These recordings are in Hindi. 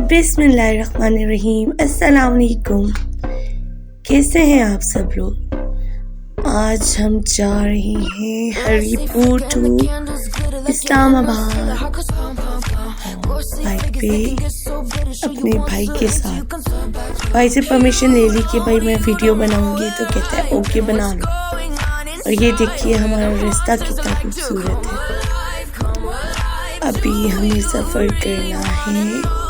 बिस्मिल्लाहिर्रहमानिर्रहीम। अस्सलाम वालेकुम। कैसे हैं आप सब लोग? आज हम जा रहे हैं हरीपुर टू इस्लामाबाद बाइक पे अपने भाई के साथ। भाई से परमिशन ले ली कि भाई मैं वीडियो बनाऊंगी, तो कहता है ओके बना लो। और ये देखिए हमारा रास्ता कितना खूबसूरत है। अभी हमें सफ़र करना है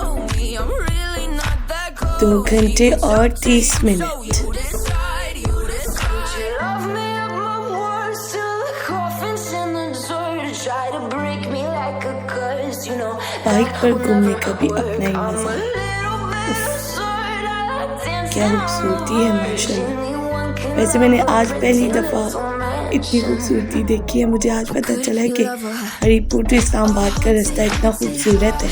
2 घंटे और 30 मिनट। बाइक पर घूमने का भी अपना ही मजा। क्या खूबसूरती है माशाल्लाह। वैसे मैंने आज पहली दफ़ा इतनी खूबसूरती देखी है। मुझे आज पता चला है कि हरीपुर टू इस्लामाबाद का रास्ता इतना खूबसूरत है।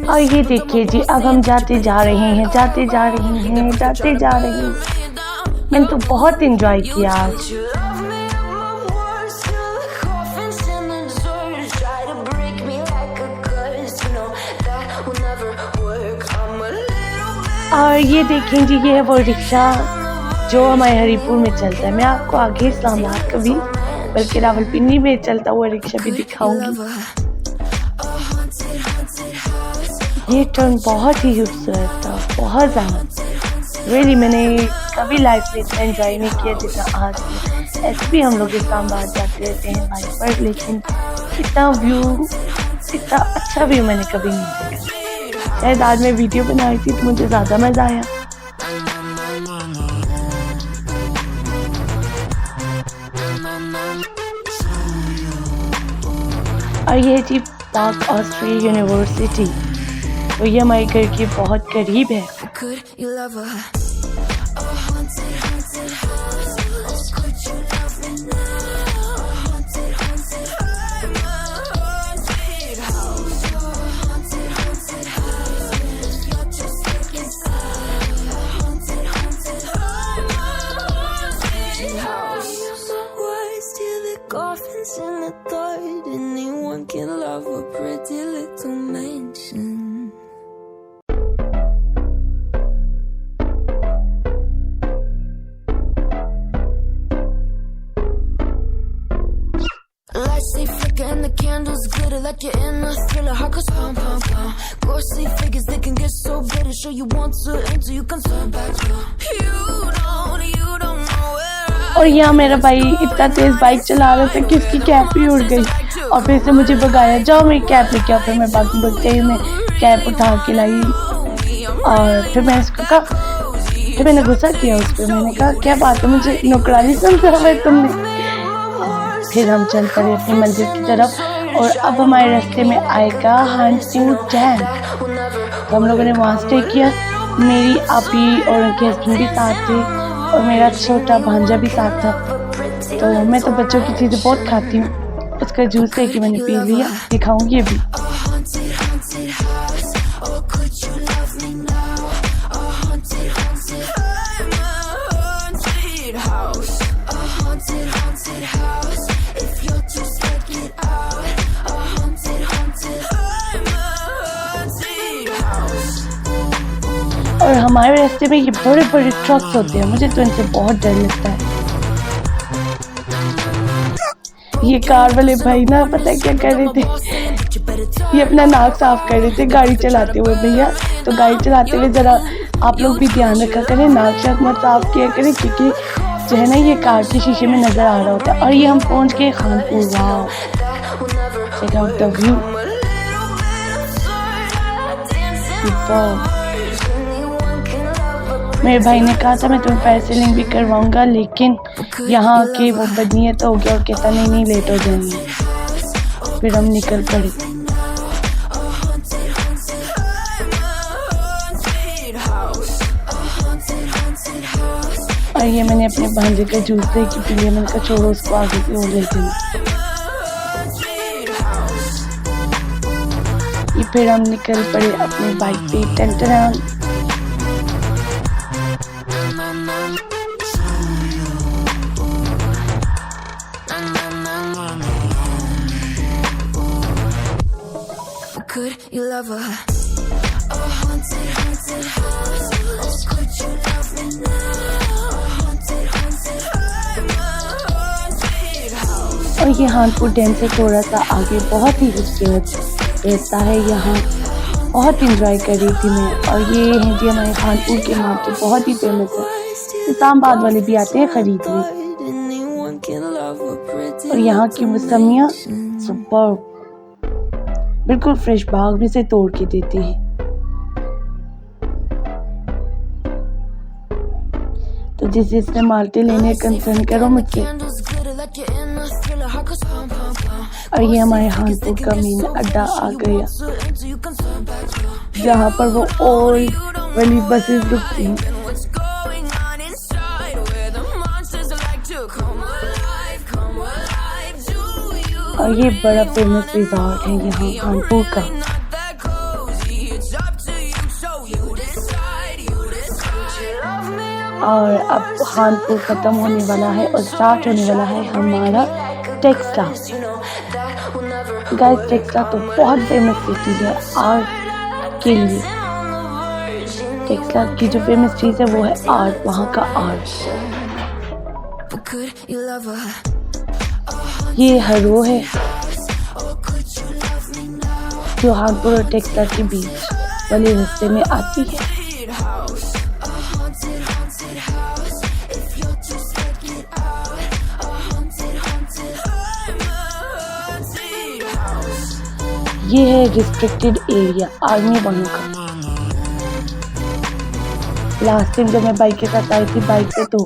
और ये देखिए जी, अब हम जाते जा रहे हैं। मैंने तो बहुत एंजॉय किया आज। और ये देखें जी, ये है वो रिक्शा जो हमारे हरीपुर में चलता है। मैं आपको आगे इस्लामाबाद का भी बल्कि रावलपिंडी में चलता हुआ रिक्शा भी दिखाऊंगी। ये टर्न बहुत ही खूबसूरत था, बहुत ज़्यादा। रियली मैंने कभी लाइफ में इतना एंजॉय नहीं किया जितना आज। ऐसे भी हम लोग इस्लामाबाद जाते रहते हैं बाइक पर, लेकिन इतना अच्छा व्यू मैंने कभी नहीं देखा। शायद आज मैं वीडियो बनाई थी तो मुझे ज़्यादा मज़ा आया। और ये जी पार्क ऑस्ट्रेलिया यूनिवर्सिटी, तो ये हमारे घर के बहुत करीब है। And the candles glitter like you're in a thriller. Heart goes pum pum pum. Ghostly figures, they can get so bitter. Show you want to until you can turn back. You don't know where. और यहाँ मेरा भाई इतना तेज बाइक चला रहा था कि उसकी कैप ही उड़ गई और फिर से मुझे भगाया, जाओ मेरी कैप लेके आओ। फिर मैं बाकी बच्चे ही मैं कैप उठा के लाई और फिर मैं उसको कहा, फिर मैंने गुस्सा किया उस पर। मैंने कहा क्या बात है, मुझे नौकरानी समझा हुआ है तुमने। फिर हम चल पड़े अपनी मंजिल की तरफ और अब हमारे रास्ते में आएगा हंटिंग डैम। तो हम लोगों ने वहाँ स्टे किया। मेरी आपी और उनके हस्बैंड भी साथ थे और मेरा छोटा भांजा भी साथ था। तो मैं तो बच्चों की चीज़ें बहुत खाती हूँ। उसका जूस लेके मैंने पी लिया, दिखाऊंगी अभी। और हमारे रास्ते में ये बड़े बड़े ट्रक्स होते हैं, मुझे तो इनसे बहुत डर लगता है। ये कार वाले भाई ना पता है क्या कर रहे थे, ये अपना नाक साफ कर रहे थे गाड़ी चलाते हुए। भैया तो गाड़ी चलाते हुए ज़रा आप लोग भी ध्यान रखा करें, नाक शाक मत साफ किया करें, क्योंकि जो है ना ये कार के शीशे में नज़र आ रहा होता है। और ये हम पहुंच गए Khanpur. Wow, check out the view. मेरे भाई ने कहा था मैं तुम्हें पैसेलिंग भी करवाऊंगा, लेकिन यहाँ आके वो बदनीयत हो गया और कहता नहीं लेट हो जाएंगे। फिर हम निकल पड़े। और ये मैंने अपने भांजे का जूस दे के पी लिया। मैंने कहा छोड़ो उसको, आगे की ओर लेते हैं। ये फिर हम निकल पड़े अपने बाइक पे। टन Could you love her? A haunted, haunted house. Oh, could you love me now? A haunted, haunted house. और ये हानपुर डैम से थोड़ा सा आगे बहुत ही खूबसूरत रहता है। यहाँ बहुत इंजॉय कर रही थी मैं। और ये हैं जी हमारे कानपुर के मार्केट, बहुत ही फेमस है। इस्लामाबाद वाले भी आते हैं खरीदने। और यहाँ की मौसमियाँ सुपर, बिल्कुल फ्रेश बाग में से तोड़ के देती है। तो जिसने माल्टे लेने कंसर्न करो मुझसे। और ये हमारे हानपुर का मेन अड्डा आ गया, जहाँ पर वो ओल्ड वाली बसेस रुकती हैं। और ये बड़ा फेमस रिजॉर्ट है यहाँ कानपुर का। और अब कानपुर खत्म होने वाला है और स्टार्ट होने वाला है हमारा टेक्सला। गाइस टेक्सला तो बहुत फेमस सिटी है आर्ट के लिए। टेक्सला की जो फेमस चीज़ है वो है आर्ट, वहाँ का आर्ट। ये हरो है जो हानपुर और टेक्सला के बीच वाले रास्ते में आती है। ये है रिस्ट्रिक्टेड एरिया आर्मी वालों का। लास्ट टाइम जब मैं बाइक के साथ आई थी बाइक पे तो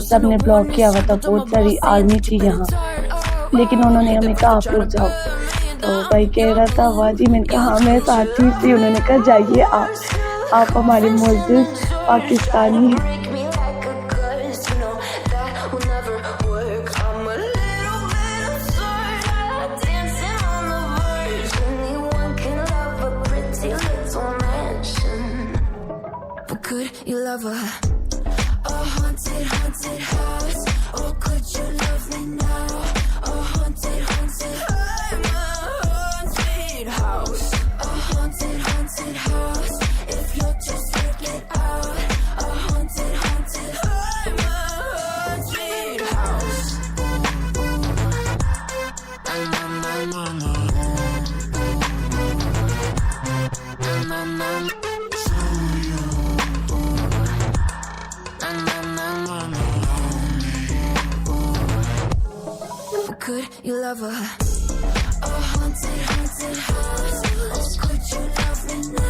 सबने ब्लॉक किया हुआ था, बहुत सारी आर्मी थी यहाँ। लेकिन उन्होंने हमें कहा आप लोग जाओ, तो भाई कह रहा था वाह जी। मैंने कहा हाँ मैं साथी थी। उन्होंने कहा जाइए आप हमारे मोअज़्ज़िज़ पाकिस्तानी हैं। Could you love her? A haunted, haunted house. Oh, could you love me now? A haunted, haunted house. I'm a haunted house. A haunted, haunted house. If you'll just take it out. A haunted, haunted house. I'm a haunted house. Could you love her? A haunted, haunted house. Oh, could you love me now?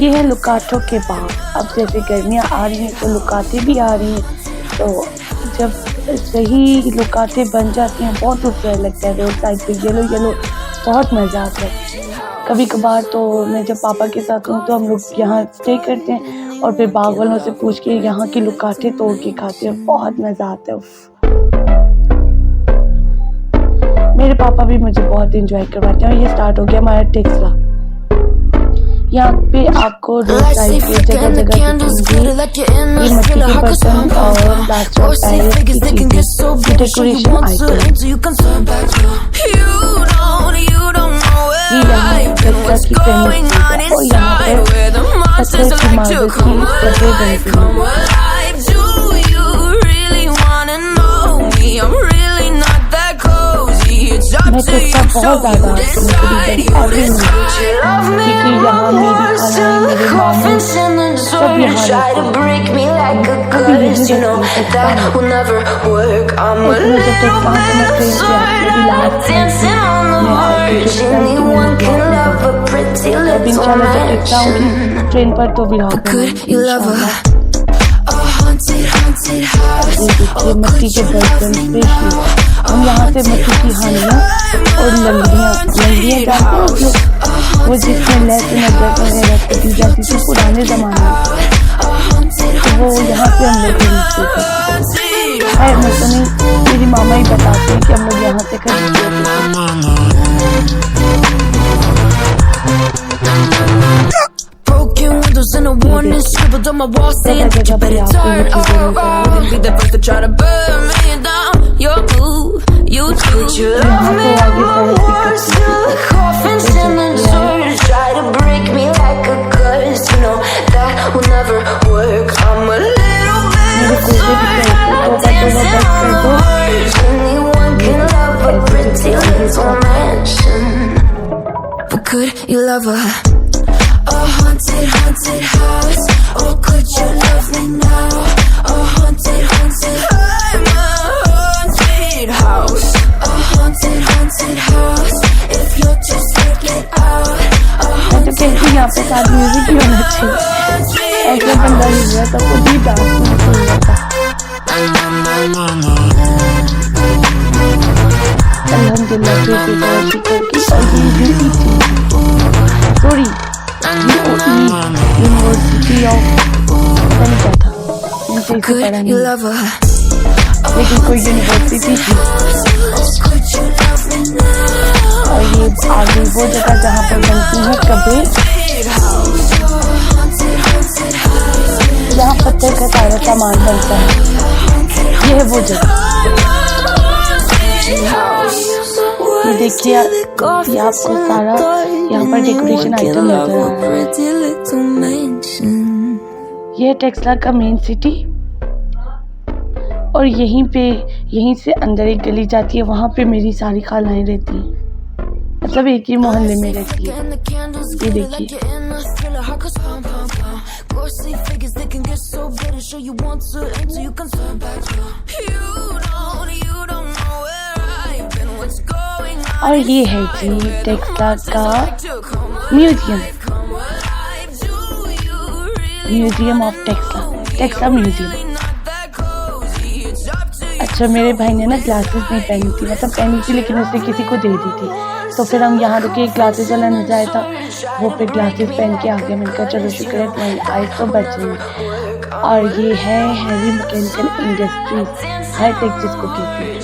ये है लुकाटो के बाग। अब जैसे गर्मियाँ आ रही हैं तो लुकाटे भी आ रही हैं, तो जब सही लुकाटे बन जाती हैं बहुत खूबसूरत लगता है। रोड साइड पे येलो बहुत मज़ा आता है। कभी कभार तो मैं जब पापा के साथ हूँ तो हम लोग यहाँ स्टे करते हैं और फिर बाग वालों से पूछ के यहाँ के लुकाटे तोड़ के खाते हैं, बहुत मज़ा आता है। मेरे पापा भी मुझे बहुत इंजॉय करवाते हैं। और ये स्टार्ट हो गया हमारा टेक्सला। यहाँ पे आपको रोड साइड पे जगह दिखेंगे ये मिट्टी के बर्तन और प्लास्टर ऑफ पैरिस की चीज़ें, डेकोरेशन आइटम। ये यहाँ टेक्सला की फेमस चीज़ है। और यहाँ पर पत्थर की मार्बल की कपड़े बनती हैं। मैं टेक्सला बहुत ज़्यादा आती हूँ, करीबन एवरी मंथ, क्योंकि यहाँ मेरी खाला मेरे मामू सब यहाँ रहते हैं। कभी यहीं रहती हूँ टेक्सला में। और मैं जब टेक्सला तो मैं ट्रेन से आती हूँ। लास्ट मैं आती हूँ। अब इंशाल्लाह जब टेक्सला आऊँगी ट्रेन पर तो व्लॉग बनाऊँगी। ये देखिए मिट्टी के बर्तन स्पेशली। हम यहाँ से मिट्टी की हानियाँ और लंगड़ियाँ जानते हैं वो जिसमें लहसुन अदरक वगैरह कटी जाती थी पुराने ज़माने में। तो वो यहाँ पे हम लोग खरीदते थे। खैर मैं तो नहीं, मेरी मामा ही बताती है कि हम लोग यहाँ से खरीदते थे। Broken windows and a warning scribbled on my wall saying that you better turn around. Be the first to try to burn me down. Your move, you choose. You love me worse. Coffins in the church try to break me like a curse. You know that will never work. I'm a little bit sad, dancing on the verge. Anyone can love a pretty little mansion, but could you love a haunted, haunted house? Or could you love me now? A haunted, haunted, I'm a haunted house. A haunted, haunted house. If you're just take it out. मैं तो कहती यहाँ पे साथ म्यूजिक ही होना चाहिए, ऐसे बंदा ही हुआ तो खुद ही डांस नहीं सुन रहा था। अल्हम्दुलिल्लाह बेटी बहुत शुक्र की और ये भी थी, सॉरी यूनिवर्सिटी ऑफ पता नहीं क्या था, मुझे इसे पढ़ा नहीं, लेकिन कोई यूनिवर्सिटी थी। और ये आगे वो जगह जहाँ पर बनती है कब्रें, जहाँ पत्थर का सारा सामान बनता है, ये है वो जगह। ये देखिए, ये आपको सारा यहाँ पर डेकोरेशन आइटम नजर आ रहा है। ये है टेक्सला का मेन सिटी, और यहीं से अंदर एक गली जाती है, वहाँ पे मेरी सारी खालाएं रहती हैं, मतलब एक ही मोहल्ले में रहती है। ये देखिए, और ये है जी टेक्सला का म्यूजियम ऑफ टेक्सला म्यूजियम। अच्छा, मेरे भाई ने ना ग्लासेस नहीं पहनी थी, मतलब पहनी थी लेकिन उसने किसी को दे दी थी, तो फिर हम यहाँ रुके, ग्लासेस वाला न जाए था, वो पे ग्लासेस पहन के आ गए। मैंने कहा चलो शुक्र है तुम्हारी आइज तो बच रही। और ये है हैवी मैकेनिकल इंडस्ट्रीज, हाईटेक जिसको कहते हैं,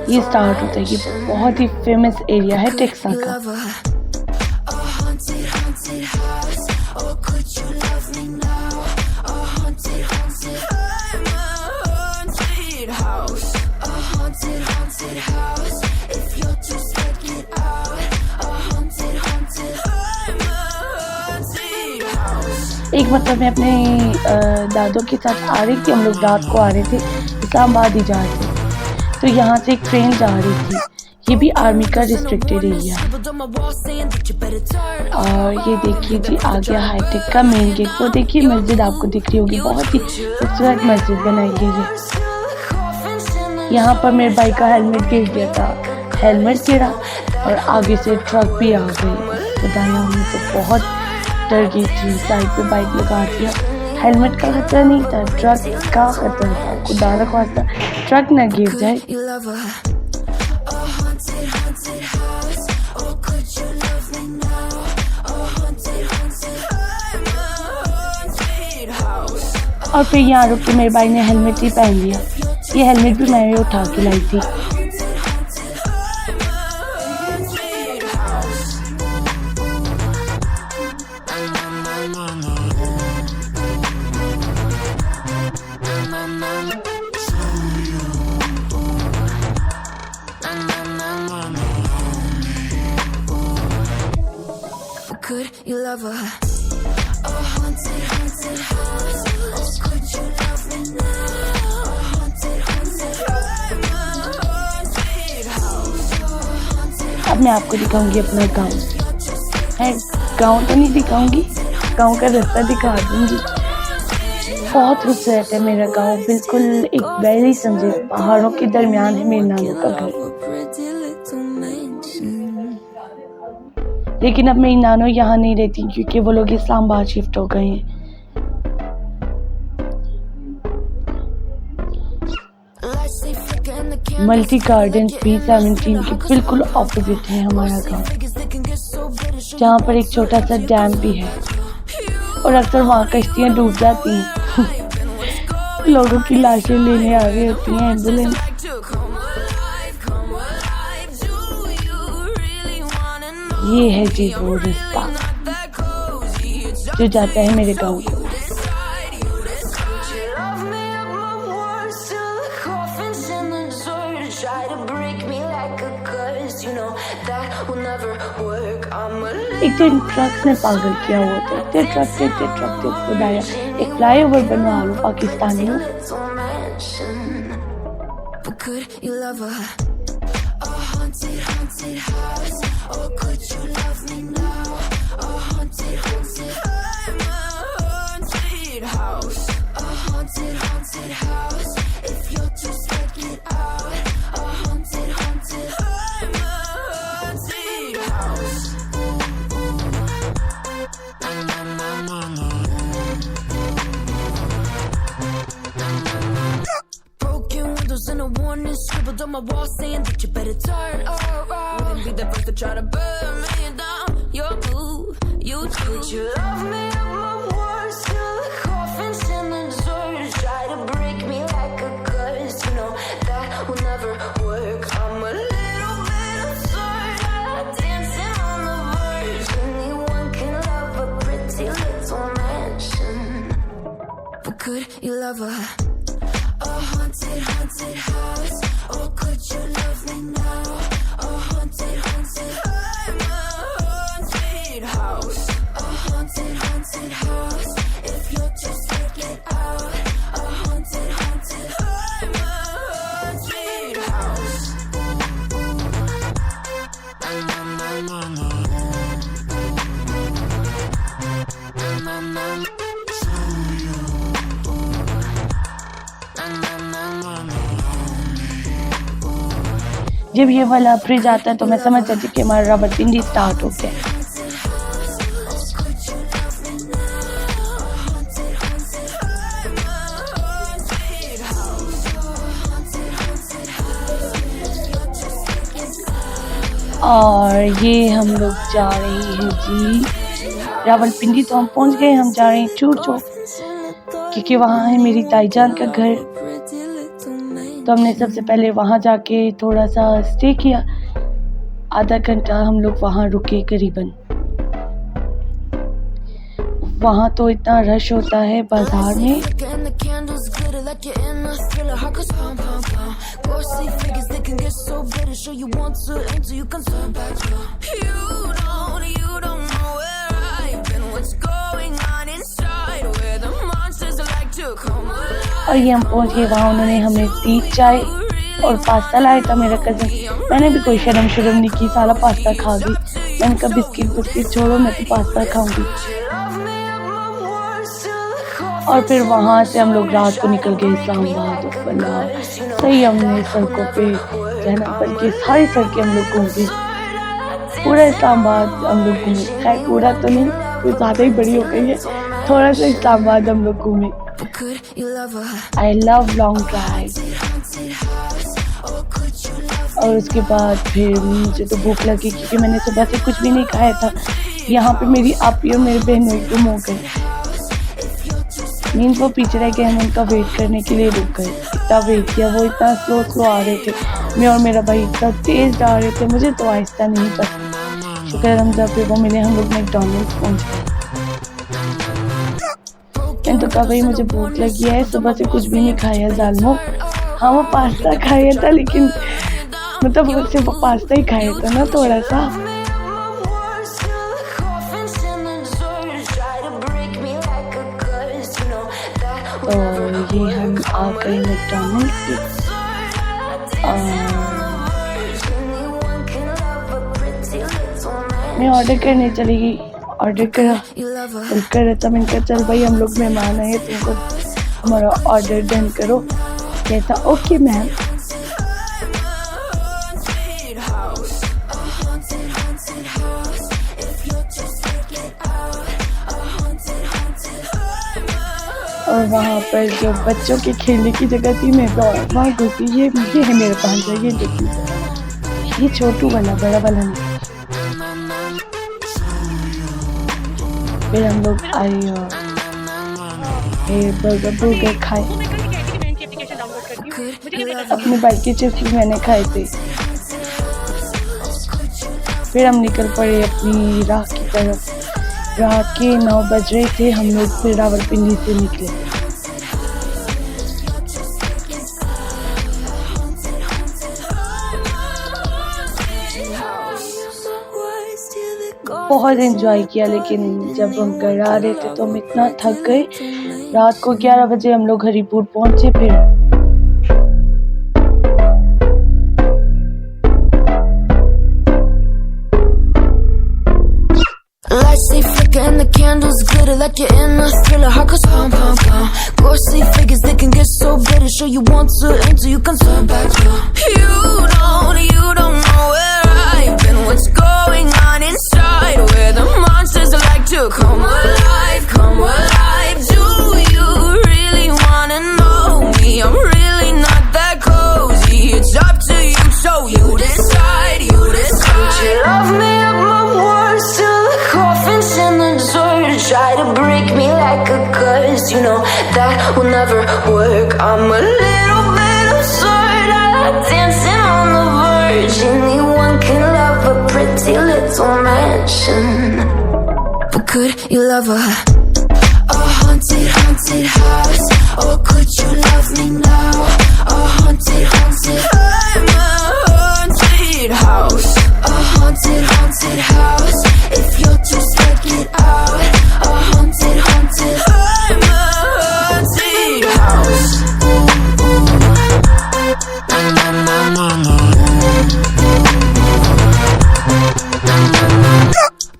ये स्टार्ट होता है। ये बहुत ही फेमस एरिया है टेक्सा का। एक मतलब मैं अपने दादों के साथ आ रही थी, हम लोग रात को आ रहे थे, इस्लामाबाद ही जा रहे थे, तो यहाँ से एक ट्रेन जा रही थी। ये भी आर्मी का रिस्ट्रिक्टेड एरिया है। और ये देखिए जी, आ गया हाईटेक का मेन गेट। वो देखिए मस्जिद आपको दिख रही होगी, बहुत ही खूबसूरत मस्जिद बनाई गई है। यहाँ पर मेरे भाई का हेलमेट गिर गया था, हेलमेट गिरा और आगे से ट्रक भी आ गई। खुदाया, मैं तो बहुत डर गई थी, साइड पे बाइक लगा दिया। हेलमेट का खतरा नहीं था, ट्रक का खतरा था। खुदा ना खास्ता ट्रक न गिर जाए। और फिर यहाँ रुक के मेरे भाई ने हेलमेट ही पहन लिया। ये हेलमेट भी मैंने उठा के लाई थी। Could you love a haunted, haunted house? Or could you love me now? A haunted, haunted, I'm a haunted house. अब मैं आपको दिखाऊंगी अपना गाँव है। गाँव तो नहीं दिखाऊंगी, गाँव का रास्ता दिखा दूंगी। बहुत खूबसूरत है मेरा गाँव, बिल्कुल एक वैली समझे, पहाड़ों के दरमियान है मेरे नानू का घर। लेकिन अब मेरी नानो यहाँ नहीं रहती क्योंकि वो लोग इस्लामाबाद शिफ्ट हो गए हैं। मल्टी गार्डन P17 के बिल्कुल ऑपोजिट है हमारा गांव, जहाँ पर एक छोटा सा डैम भी है। और अक्सर वहाँ कश्तियाँ डूब जाती हैं। लोगों की लाशें लेने आ रही होती हैं एम्बुलेंस। ये है जी वो रास्ता जो जाता है मेरे गाँव को। एक दिन ट्रक ने पागल किया हुआ था, इतने ट्रक खुदाया एक फ्लाईओवर बनवा लो पाकिस्तानियों। And a warning scribbled on my wall saying that you better turn around. Wouldn't be the first to try to burn me down. Your move, you do. Would you love me at my worst? Till the coffins in the dirt try to break me like a curse. You know that will never work. I'm a little bit absurd, dancing on the verge. Anyone can love a pretty little mansion, but could you love a haunted house? Or could you love me now? A haunted I'm a haunted house. A haunted house. If you'll just check it out. A haunted I'm a haunted house. जब ये वाला फ्रिज आता है तो मैं समझ जाती कि हमारा रावलपिंडी स्टार्ट हो गया। और ये हम लोग जा रहे हैं जी रावलपिंडी। तो हम पहुंच गए, हम जा रहे हैं चूर चौक क्योंकि वहाँ है मेरी ताईजान का घर। तो हमने सबसे पहले वहाँ जाके थोड़ा सा स्टे किया, आधा घंटा हम लोग वहाँ रुके करीबन। वहाँ तो इतना रश होता है बाजार में। और ये हम पहुंच गए वहाँ। उन्होंने हमें टी चाय और पास्ता लाया था मेरा कज़न। मैंने भी कोई शर्म नहीं की, सारा पास्ता खा गई। मैंने कहा बिस्किट छोड़ो, मैं तो पास्ता खाऊंगी। और फिर वहाँ से हम लोग रात को निकल गए इस्लामाबाद। सही हमने सड़कों पे रहना, बल्कि सारी सड़कें हम लोग घूम गए, पूरा इस्लामाबाद हम लोग घूमे। खैर पूरा तो नहीं, कुछ ज़्यादा ही बड़ी हो गई है, थोड़ा सा इस्लामाबाद हम लोग घूमे। I love long drive। और उसके बाद फिर मुझे तो भूख लगी क्योंकि मैंने सुबह से कुछ भी नहीं खाया था। यहाँ पे मेरी आपी और मेरे बहनों एकदम हो गए, मीन्स वो पीछे रह गए, हम उनका वेट करने के लिए रुक गए। इतना वेट किया, वो इतना स्लो आ रहे थे, मैं और मेरा भाई इतना तेज़ जा रहे थे, मुझे तो आहिस्ता नहीं पसंद। शुक्र हम जब फिर वो मिले, हम लोग मैकडॉनल्ड्स पहुँच गए। मैंने तो कहा भाई मुझे भूख लगी है, सुबह से कुछ भी नहीं खाया जालमो। हाँ वो पास्ता खाया था, लेकिन मतलब सिर्फ वो पास्ता ही खाया था ना थोड़ा सा। तो ये हम आ गए मैकडॉनल्ड्स मैं ऑर्डर करने चली गई। ऑर्डर कर था, मैंने कहा चल भाई हम लोग मेहमान आए, तुमको हमारा ऑर्डर डन करो। कहता ओके मैम। और वहाँ पर जो बच्चों के खेलने की जगह थी, मैं वहाँ घुसी। ये है मेरे पास, ये देखिए, ये छोटू वाला, बड़ा वाला नहीं। फिर हम लोग आए और फिर बर्गर खाए। अपनी बाइक के चिप्स भी मैंने खाए थे। फिर हम निकल पड़े अपनी राह की तरफ। रात के 9 बज रहे थे, हम लोग फिर रावलपिंडी से निकले। बहुत एंजॉय किया, लेकिन जब हम घर आ रहे थे तो हम इतना थक गए। रात को 11 बजे हम लोग हरिपुर पहुंचे। फिर Lights they flicker and the candles glitter like you're in a thriller. Heart goes pum pum pum. Ghostly figures they can get so bitter. Sure you want to enter, you can turn back. You don't know where I've been. What's going on inside? Where the monsters like to come alive, come alive. Do you really wanna know me? I'm really not that cozy. It's up to you, so you decide. You decide. Would you love me at my worst till the coffin's in the dirt? Try to break me like a curse. You know that will never work. I'm a little bit absurd. I like dancing on the verge. Anyone can love a pretty little mansion, but could you love a haunted, haunted house? Or could you love me now? A haunted, haunted. I'm a haunted house. A haunted, haunted house. If you're too scared, get out. A haunted, haunted. I'm a haunted house.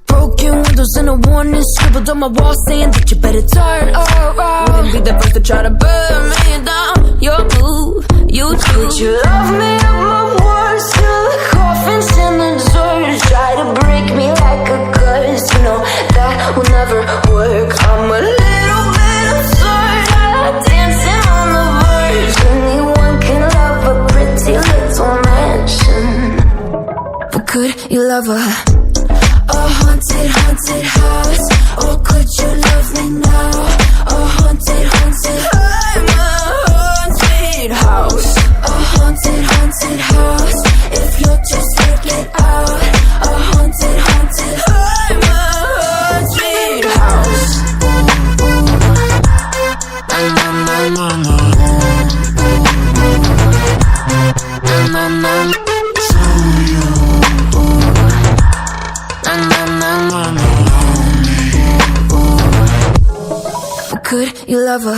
Broken windows and a warning scribbled on my wall saying that you better turn around. Wouldn't be the first to try to burn me down. Your move, you do. Would you love me at my worst till the coffin's in the dirt? Try to break me like a curse. You know that will never work. I'm a little bit absurd. I like dancing on the verge. Anyone can love a pretty little mansion, but could you love a haunted, haunted house? Or could you love me now? A haunted, haunted. I'm a haunted house. A haunted, haunted house. If you're too scared, get out. A haunted, haunted. I'm a haunted house. Could you love a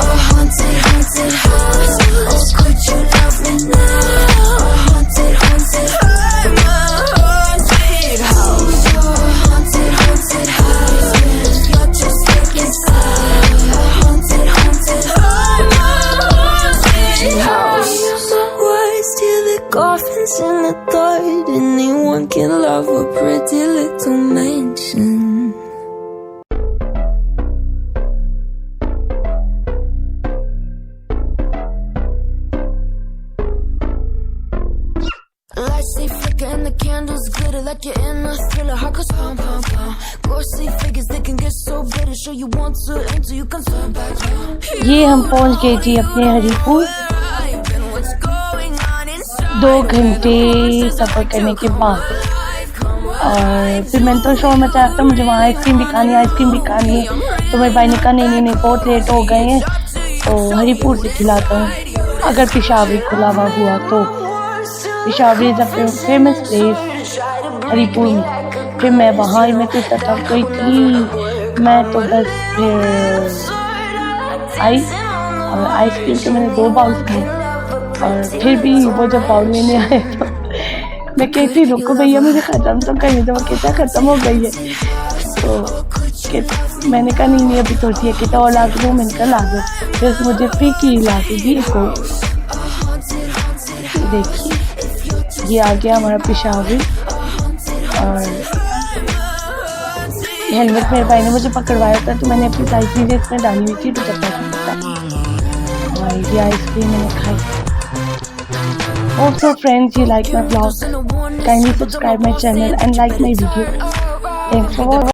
haunted, haunted house? Or could you love me now? A haunted, haunted. I'm a haunted house. A haunted, haunted house. If you're just scared, inside. A haunted, haunted. I'm a haunted house. The words till the coffin's in the dirt. Anyone can love a pretty little mansion. Lights they flicker and the candles glitter like you're in a thriller. Heart goes pum pum pum. Ghostly figures they can get so bitter. Sure you want to enter, you can turn back. ये हम पहुंच गए जी अपने हरिपुर। 2 घंटे सफर करने के बाद, और फिर मैंने तो शोर मचाया था, मुझे वहाँ आइसक्रीम भी खानी है, आइसक्रीम भी खानी है। तो मेरे भाई ने कहा नहीं नहीं बहुत लेट हो गए हैं, तो हरिपुर से खिलाता हूँ, अगर पेशावरी खुला हुआ तो। Peshawari is a famous place Haripur में। फिर मैं वहाँ मैं तो थक गई थी, मैं तो बस फिर आई और आइसक्रीम के मैंने 2 बाउल खाए। और फिर भी वो जब बाउल लेने आए तो मैं कहती रुको भैया मुझे ख़त्म तो करने दो, वो कहता ख़त्म हो गई है। तो मैंने कहा नहीं अभी थोड़ी है, कहता और ला दो, मैंने कहा ला दो। फिर उसने मुझे फ्री की ला के दी को। देखिए ये आ गया हमारा पेशावरी। और हेलमेट मेरे भाई ने मुझे पकड़वाया था, तो मैंने अपनी सारी चीज़ें इसमें डाली हुई थी, तो पता नहीं। और ये आइसक्रीम मैंने खाई। Also friends, you like my vlog, kindly subscribe my channel and like my video. Thanks for watching.